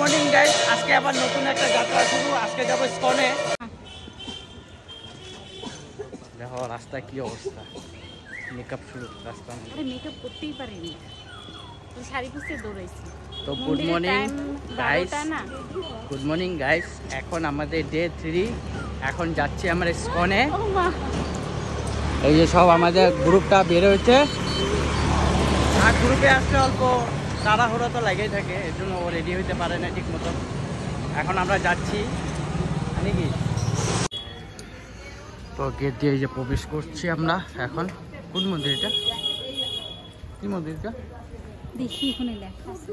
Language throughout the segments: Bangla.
মর্নিং গাইস, আজকে আবার নতুন একটা যাত্রা শুরু। আজকে যাবো ইসকনে। দেখো রাস্তা কি অবস্থা, মেকআপ শুরু রাস্তা। আরে মেকআপ করতেই পারিনি, শাড়ি পরে দৌড়াইছি। তো good morning guys, good morning guys. এখন আমাদের ডে 3, এখন যাচ্ছি আমরা ইসকনে। এই যে সব আমাদের গ্রুপটা বের হয়েছে, আর গ্রুপে আসলে অল্প তাড়াহুড়ো তো লাগেই থাকে, এর জন্য ও রেডি হইতে পারে না ঠিক মতো। এখন আমরা যাচ্ছি নাকি, তো গেট দিয়ে যে প্রবেশ করছি আমরা এখন। কোন মন্দির এটা, কি মন্দির এটা দেখি এখানে লেখা আছে।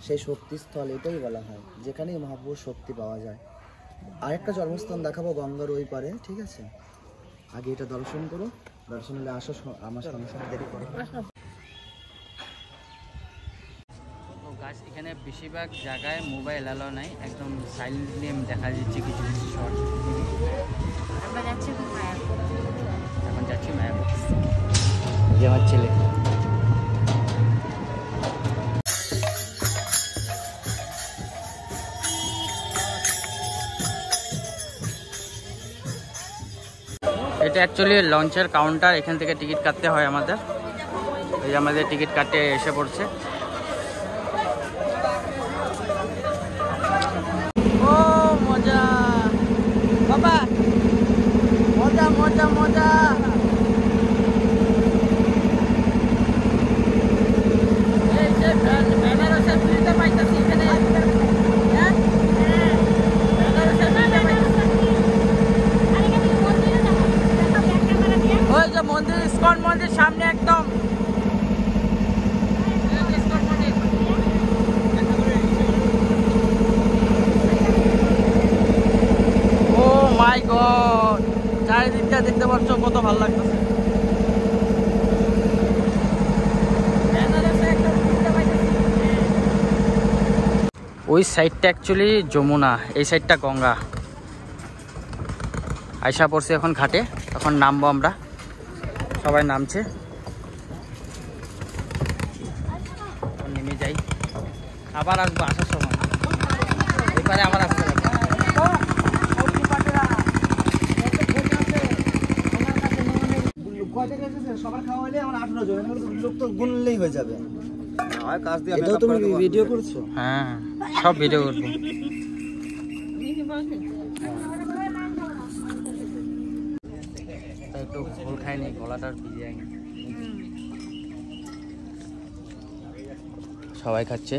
সেই শক্তিস্থল এটাই বলা হয়, যেখানে মহাপ্রভুর শক্তি পাওয়া যায়। আরেকটা জন্মস্থান দেখাবো গঙ্গার ওই পারে, ঠিক আছে? আগে এটা দর্শন করো, দর্শন হলে আসো, আমার সঙ্গে সঙ্গে দেরি করো। গাছ এখানে বেশিরভাগ জায়গায় মোবাইল অ্যালাউ নাই, একদম সাইলেন্টলি দেখা যাচ্ছে কিছু কিছু শর্ট। আমরা যাচ্ছি মায়াপুর, এখন যাচ্ছি মায়াপুর, যে আমার ছেলে। এটা অ্যাকচুয়ালি লঞ্চের কাউন্টার, এখান থেকে টিকিট কাটতে হয় আমাদের। এই যে আমাদের টিকিট কাটতে এসে পড়ছে। ও মজা বাবা, মজা মজা মজা। এই যে বেনারসে ফ্রিতে পাইতেছি এখানে, হ্যাঁ বেনারসে ফ্রিতে পাইতেছি। ওই যে মন্দির, ইসকন মন্দির সামনে একদম। ও মাই গড, চারিদিকটা দেখতে পাচ্ছ কত ভালো লাগতেছে। ওই সাইডটা অ্যাকচুয়ালি যমুনা, এই সাইডটা গঙ্গা। আইসা পড়ছে এখন ঘাটে, এখন নামবো আমরা, সবাই নামছে। নেমে যাই, আবার আসবো আসার সময়, এবারে আবার আসতে লাগবে। সবার খাওয়া হলে আমার 18 জন, লোক তো গুনলেই হয়ে যাবে। এটাও তুমি ভিডিও করছো? হ্যাঁ, সব ভিডিও করবো। একটু ফুল খাইনি, গলাটার বিরিয়ানি। সবাই খাচ্ছে,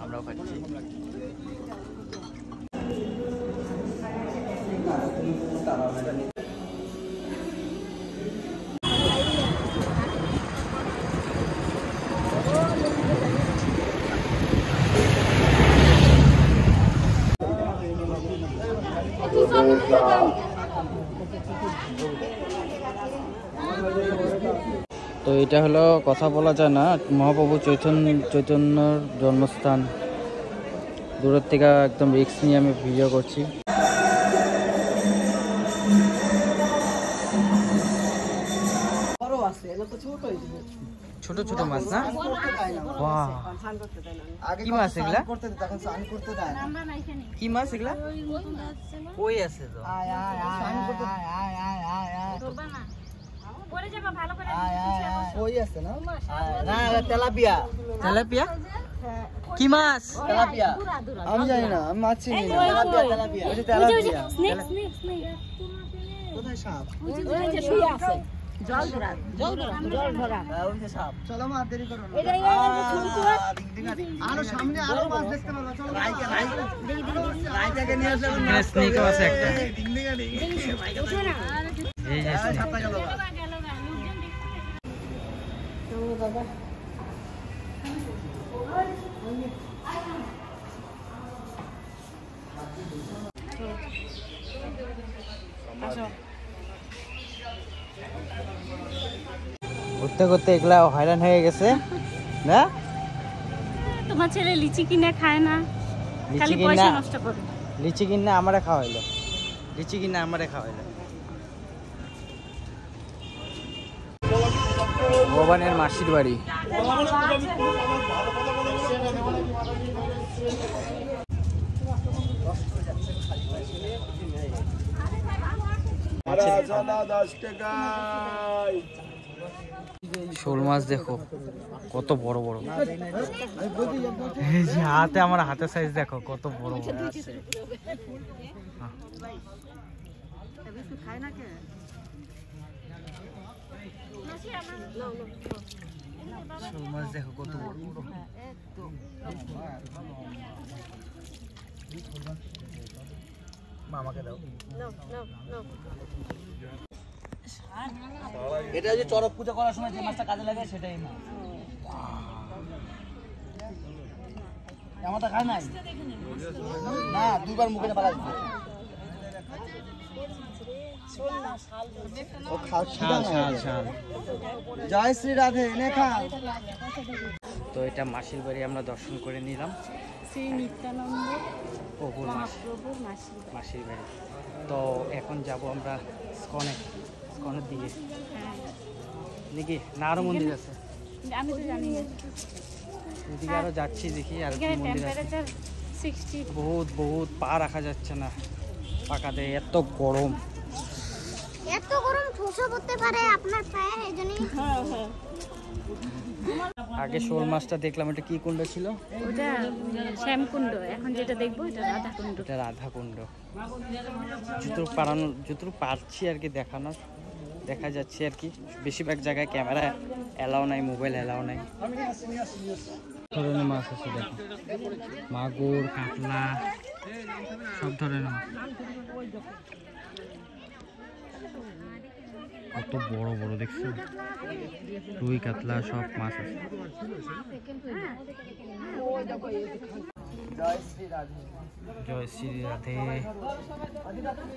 আমরাও খাচ্ছি। তো এটা হলো, কথা বলা যায় না, মহাপ্রভু চৈতন্যর জন্মস্থান। দূরের থেকে একদম রিস্ক নিয়ে আমি ভিডিও করছি। ছোট ছোট মাছ না, কি মাছ এগুলা, কি মাছ এগুলা? কই আছে তো, তেলাপিয়া। তেলাপিয়া কি মাছ? তেলাপিয়া আমি জানি না, আমি মাছ চিনি না। তেলাপিয়া, ওই যে তেলাপিয়া। কোথায় সাপ? জল ধরা। সাপ। চলো মা, দেরি করো না। আরো সামনে আরো মাছ দেখতে পারবো। চলো রাইটাকে নিয়ে আসো। স্নেক আছে একটা। এই যে সাপটা গেল। বাবা ঘুরতে ঘুরতে এগুলা হয়রান হয়ে গেছে না? তোমার ছেলে লিচি কিনে খায় না, খালি পয়সা নষ্ট করে। লিচি কিনে আমারে খাওয়াইলো, লিচি কিনে আমারে খাওয়াইলো। ভগবানের মাসির বাড়ি। শোল মাছ দেখো কত বড় বড়, এই যে হাতে আমার হাতের সাইজ দেখো কত বড় বড় আছে। শোল মাছ দেখো কত বড় বড়। মামাকে দাও। এটা যে চড়ক পূজা করার সময় যে মাছটা কাজে লাগে সেটাই না। আমারটা খায় নাই না, দুইবার মুখে পালা দিচ্ছে। জয় শ্রী রাধে, এনে খা। তো এটা মাসির বাড়ি আমরা দর্শন করে নিলাম, শ্রী নিত্যানন্দ প্রভুর মহাপ্রভুর মাসির বাড়ি। তো এখন যাব আমরা স্কনের দিকে নাকি না আরো মন্দির আছে? আমি তো জানি না, এদিকে আরো যাচ্ছি দেখি আর কি মন্দির আছে। 60 বহুত পা রাখা যাচ্ছে না পাকাতে, এত গরম। ঠোসা করতে পারে আপনার পায়ে, এজন্যই। আগে শোল মাছটা দেখলাম, এটা কি কুণ্ড ছিল? ওটা শ্যামকুণ্ড। এখন যেটা দেখবো এটা রাধাকুণ্ড। এটা রাধাকুণ্ড। যতটুকু পারছি আর কি দেখানোর, দেখা যাচ্ছে আর কি। বেশিরভাগ জায়গায় ক্যামেরা অ্যালাও নাই, মোবাইল অ্যালাও নাই। ধরনের মাছ আছে দেখো, মাগুর, কাতলা, সব ধরনের মাছ। কত বড় বড় দেখছো, রুই কাতলা সব মাছ আছে। জয় শ্রী রাধে,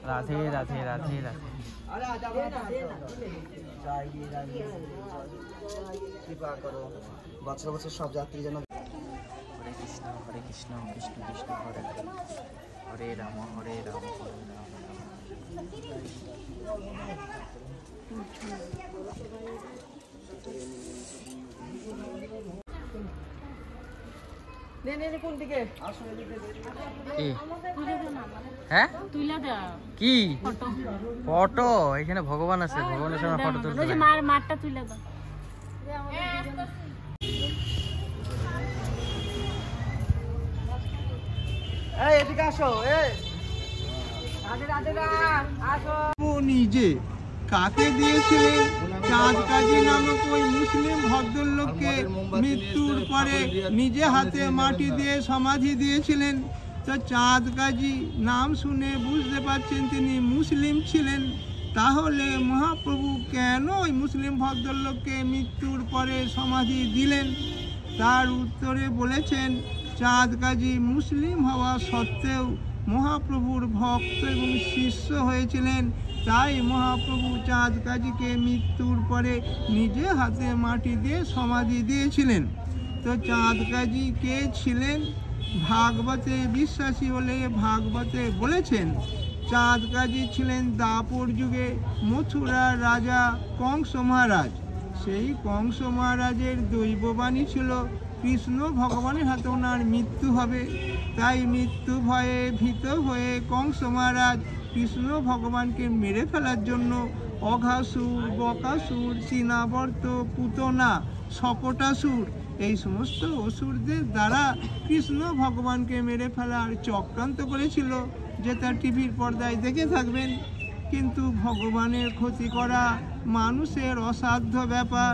রাধে রাধে রাধে রাধে। কৃপা করো বছর বছর সব যাত্রী যেন। হরে কৃষ্ণ কৃষ্ণ কৃষ্ণ হরে হরে, হরে রাম হরে রাম হরে রাম। হ্যাঁ কি ফটো? এখানে ভগবান আছে, ভগবানের সামনে ফটো তুলতে হবে। মারটা তুলে দাও। এদিকে আসো। নিজে কাকে দিয়েছিলেন? চাঁদ কাজী নামক ওই মুসলিম ভদ্রলোককে মৃত্যুর পরে নিজে হাতে মাটি দিয়ে সমাধি দিয়েছিলেন। তো চাঁদ কাজী নাম শুনে বুঝতে পারছেন তিনি মুসলিম ছিলেন। তাহলে মহাপ্রভু কেন ওই মুসলিম ভদ্রলোককে মৃত্যুর পরে সমাধি দিলেন? তার উত্তরে বলেছেন, চাঁদ কাজী মুসলিম হওয়া সত্ত্বেও মহাপ্রভুর ভক্ত এবং শিষ্য হয়েছিলেন, তাই মহাপ্রভু চাঁদ কাজীকে মৃত্যুর পরে নিজে হাতে মাটি দিয়ে সমাধি দিয়েছিলেন। তো চাঁদ কাজী কে ছিলেন? ভাগবতে বিশ্বাসী হলে ভাগবতে বলেছেন চাঁদ কাজী ছিলেন দাপর যুগে মথুরার রাজা কংস মহারাজ। সেই কংস মহারাজের দৈববাণী ছিল কৃষ্ণ ভগবানের হাতে ওনার মৃত্যু হবে। তাই মৃত্যু ভয়ে ভীত হয়ে কংস মহারাজ কৃষ্ণ ভগবানকে মেরে ফেলার জন্য অঘাসুর, বকাসুর, চীনাবর্ত, পুতনা, শকটাসুর এই সমস্ত অসুরদের দ্বারা কৃষ্ণ ভগবানকে মেরে ফেলার চক্রান্ত করেছিল, যেটা টিভির পর্দায় দেখে থাকবেন। কিন্তু ভগবানের ক্ষতি করা মানুষের অসাধ্য ব্যাপার,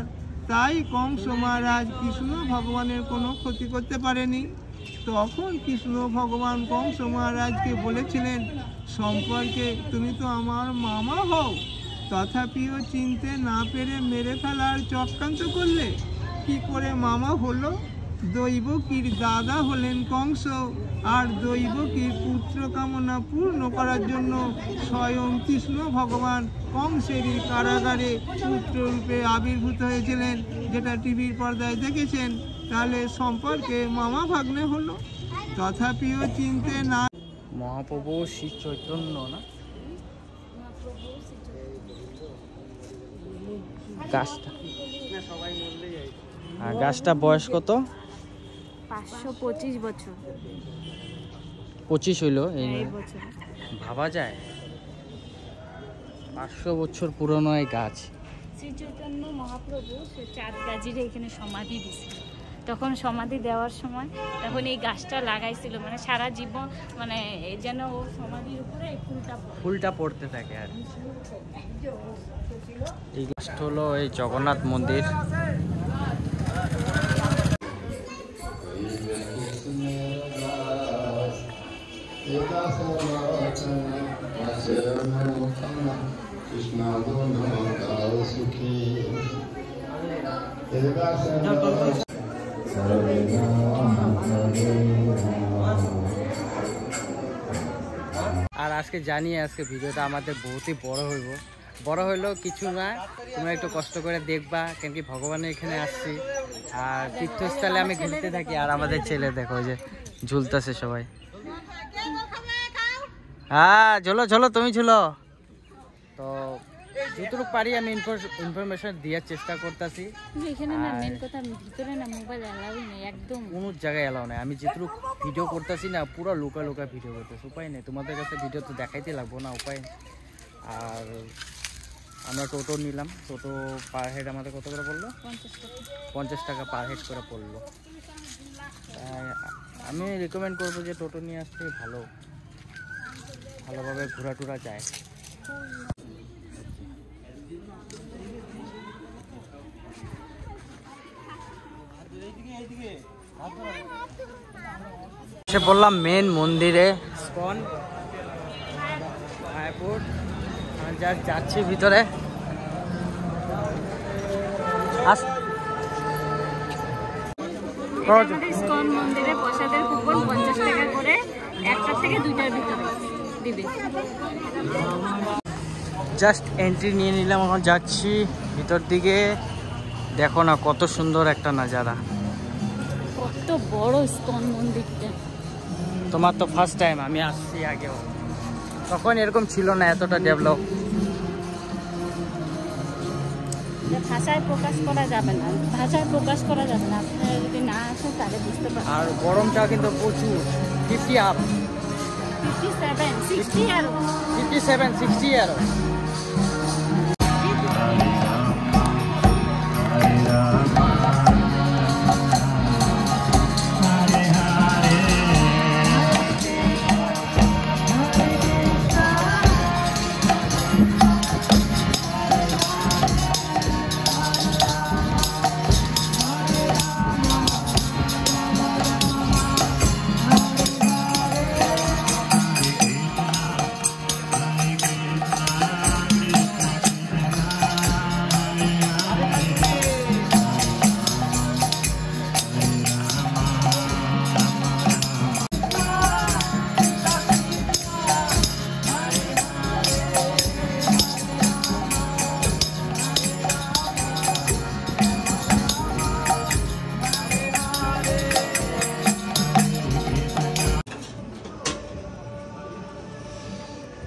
তাই কংস মহারাজ কৃষ্ণ ভগবানের কোনো ক্ষতি করতে পারেনি। তখন কৃষ্ণ ভগবান কংস মহারাজকে বলেছিলেন, সম্পর্কে তুমি তো আমার মামা হও, তথাপিও চিনতে না পেরে মেরে ফেলার চক্রান্ত করলে। কি করে মামা হলো? দৈবকীর দাদা হলেন কংস, আর দৈবকীর পুত্র কামনা পূর্ণ করার জন্য স্বয়ং কৃষ্ণ ভগবান কংসেরই কারাগারে পুত্ররূপে আবির্ভূত হয়েছিলেন, যেটা টিভির পর্দায় দেখেছেন। তাহলে সম্পর্কে মামা ভাগ্নে হলো, তথাপিও চিনতে না। মহাপ্রভু শ্রী চৈতন্য না গাছটা আর গাছটা বয়স কত? 525 বছর। 25 হইলো এই এই বছর। ভাবা যায় 500 বছর পুরনো এই গাছ। শ্রী চৈতন্য মহাপ্রভু সে চাঁদ গাজিরে এখানে সমাধি দিছিল। তখন সমাধি দেওয়ার সময় তখন এই গাছটা লাগাইছিল, মানে সারা জীবন মানে যেন ও সমাধির উপরে এই ফুলটা পড়তে থাকে। আর এই গাছটা হলো এই জগন্নাথ মন্দির। আর আজকে জানি আজকে ভিডিওটা আমাদের বহুতই বড় হইলেও কিছু না, তোমরা একটু কষ্ট করে দেখবা, কেন কি ভগবানের এখানে আসছি আর তীর্থস্থলে আমি ঘুরতে থাকি। আর আমাদের ছেলে দেখো যে ঝুলতেছে সবাই। হ্যাঁ ঝোলো ঝোলো, তুমি ঝুলো। তো যতটুকু পারি আমি ইনফরমেশন দেওয়ার চেষ্টা করতেছি। এখানে না মেন কথা ভিতরে না মোবাইল অ্যালাউ নেই, একদম কোনো জায়গায় অ্যালাউ নেই। আমি যেটুকু ভিডিও করতেছি না পুরো লুকা ভিডিও করতেছি, উপায় নেই, তোমাদের কাছে ভিডিও তো দেখাইতে লাগবো না, উপায় নেই। আর আমরা টোটো নিলাম, টোটো পার হেড আমাদের কত করে পড়লো? 50 টাকা পার হেড করে পড়লো। আমি রিকমেন্ড করবো যে টোটো নিয়ে আসতে ভালোভাবে ঘোরা টুরা যায়। এসে বললাম মেন মন্দিরে, ইসকন মায়াপুর। যাচ্ছি ভিতরে। ইসকন মন্দিরে প্রসাদের কুপন 50 টাকা করে, 1টা থেকে 2টার ভিতরে দিবে। জাস্ট এন্ট্রি নিয়ে নিলাম, এখন যাচ্ছি ভিতর দিকে। দেখো না কত সুন্দর একটা নাজারা, কত বড় ইসকন মন্দিরটা। তোমার তো ফার্স্ট টাইম, আমি আসছি আগেও, তখন এরকম ছিল না এতটা ডেভেলপ। ভাষায় প্রকাশ করা যাবে না, আপনারা যদি না আসেন তাহলে বুঝতে পারবেন। আর গরমটা কিন্তু প্রচুর, 50 আপ, 57, 60 আরো 57, 60 আরো।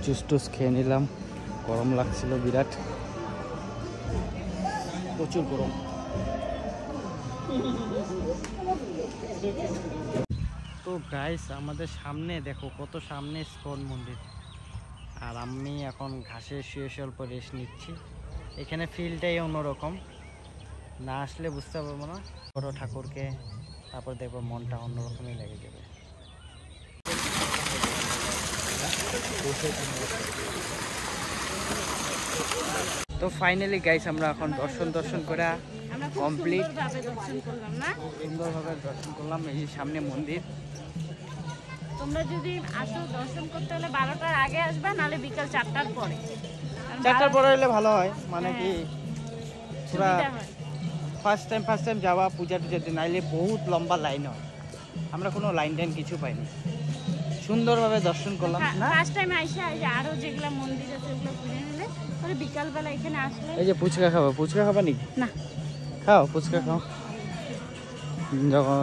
জুস টুস খেয়ে নিলাম, গরম লাগছিল বিরাট, প্রচুর গরম। তো গাইস আমাদের সামনে দেখো কত সামনে ইসকন মন্দির, আর আমি এখন ঘাসে শুয়ে অল্প রেস্ট নিচ্ছি। এখানে ফিলটাই অন্যরকম, না আসলে বুঝতে পারবো না বড় ঠাকুরকে, তারপর দেখবো মনটা অন্যরকমই লেগে যাবে। তো ফাইনালি গাইস আমরা এখন দর্শন করে কমপ্লিট, সুন্দরভাবে দর্শন করলাম। এই যে সামনে মন্দির। তোমরা যদি আসো দর্শন করতে হলে 12টার আগে আসবা, নালে বিকাল 4টার পরে। 4টার পরে এলে ভালো হয়, মানে কি পুরা ফার্স্ট টাইম যাওয়া পূজা টুজা দিন, নাইলে বহুত লম্বা লাইন হয়। আমরা কোনো লাইন টাইন কিছু পাইনি, সুন্দরভাবে দর্শন করলাম। ফার্স্ট টাইম আইসা আরো যেগুলা মন্দির আছে ওগুলো ঘুরে নিলে পরে বিকালবেলা এখানে আসলে। এই যে ফুচকা খাবো, ফুচকা খাবা নাকি? না খাও, ফুচকা খাও। যখন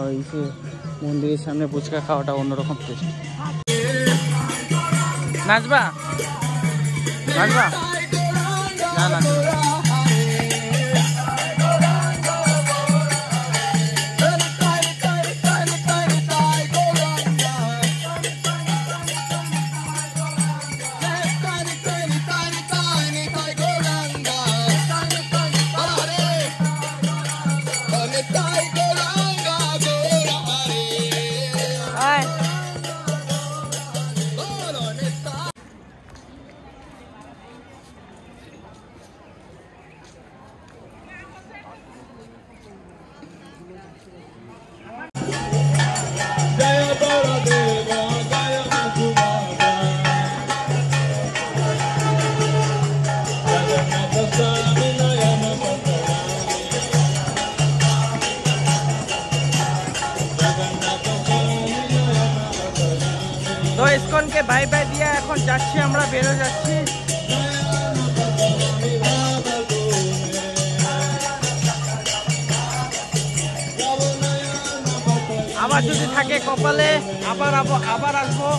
মন্দিরের সামনে ফুচকা খাওয়াটা অন্যরকম টেস্ট। নাচবা না নাচবা। ইস্কনকে বাই বাই দিয়ে এখন যাচ্ছি, আমরা বেরো যাচ্ছি। আবার যদি থাকে কপালে আবার আসবো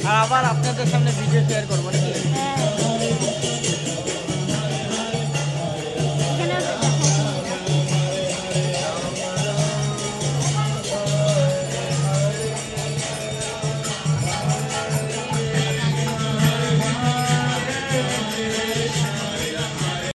আর আবার আপনাদের সামনে ভিডিও শেয়ার করবো নাকি?